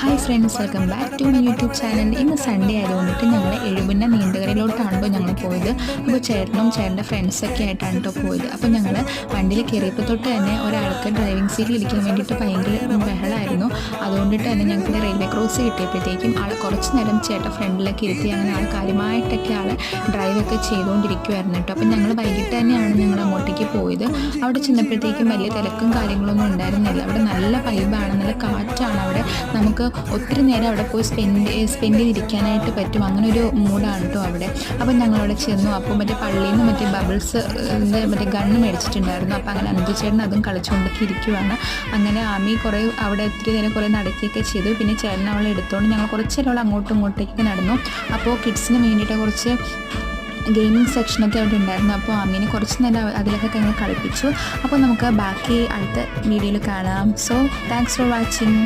Hi friends, welcome back to my YouTube channel. ഇന്ന് Sunday ആയതുകൊണ്ടിട്ട് ഞങ്ങൾ എഴുപുന്ന നീണ്ടകരയിലോട്ടാണ് കേട്ടോ ഞങ്ങൾ പോയത്. അപ്പോൾ ചേട്ടനും ചേട്ടൻ്റെ ഫ്രണ്ട്സൊക്കെ ആയിട്ടാണ് കേട്ടോ പോയത്. അപ്പോൾ ഞങ്ങൾ വണ്ടിയിൽ കയറിയപ്പോൾ തൊട്ട് തന്നെ ഒരാൾക്ക് ഡ്രൈവിംഗ് സീറ്റിൽ ഇരിക്കാൻ വേണ്ടിയിട്ട് ഭയങ്കര ബഹളമായിരുന്നു. അതുകൊണ്ടിട്ട് തന്നെ ഞങ്ങൾക്ക് റെയിൽവേ ക്രോസ് കിട്ടിയപ്പോഴത്തേക്കും ആൾ കുറച്ച് നേരം ചേട്ടൻ ഫ്രണ്ടിലൊക്കെ ഇരുത്തി അങ്ങനെ ആൾ കാര്യമായിട്ടൊക്കെ ആൾ ഡ്രൈവൊക്കെ ചെയ്തുകൊണ്ടിരിക്കുമായിരുന്നു കേട്ടോ. അപ്പോൾ ഞങ്ങൾ വൈകിട്ട് തന്നെയാണ് ഞങ്ങൾ അങ്ങോട്ടേക്ക് പോയത്. അവിടെ ചെന്നപ്പോഴത്തേക്കും വലിയ തിരക്കും കാര്യങ്ങളൊന്നും ഉണ്ടായിരുന്നില്ല. അവിടെ നല്ല വൈബാണ്, നല്ല കാറ്റാണ്. അവിടെ നമുക്ക് ഒത്തിരി നേരം അവിടെ പോയി സ്പെൻഡ് ചെയ്തിരിക്കാനായിട്ട് പറ്റും. അങ്ങനെ ഒരു മൂഡാണ് കേട്ടോ അവിടെ. അപ്പം ഞങ്ങളവിടെ ചെന്നു. അപ്പോൾ മറ്റേ പള്ളിയിൽ നിന്ന് മറ്റേ ബബിൾസ് മറ്റേ ഗണ്ണ് മേടിച്ചിട്ടുണ്ടായിരുന്നു. അപ്പോൾ അങ്ങനെ അനന്തുചേട്ടൻ അതും കളിച്ചുകൊണ്ടൊക്കെ ഇരിക്കുവാണ്. അങ്ങനെ ആമി കുറേ അവിടെ ഒത്തിരി നേരം കുറേ നടക്കുകയൊക്കെ ചെയ്തു. പിന്നെ ചേട്ടൻ അവളെ എടുത്തുകൊണ്ട് ഞങ്ങൾ കുറച്ച് നേരം അവൾ അങ്ങോട്ടും ഇങ്ങോട്ടേക്ക് നടന്നു. അപ്പോൾ കിഡ്സിന് വേണ്ടിയിട്ട് കുറച്ച് ഗെയിമിംഗ് സെക്ഷനൊക്കെ അവിടെ ഉണ്ടായിരുന്നു. അപ്പോൾ ആമീനെ കുറച്ച് നേരം അതിലൊക്കെ ഞങ്ങൾ കളിപ്പിച്ചു. അപ്പോൾ നമുക്ക് ബാക്കി അടുത്ത വീഡിയോയിൽ കാണാം. So thanks for watching.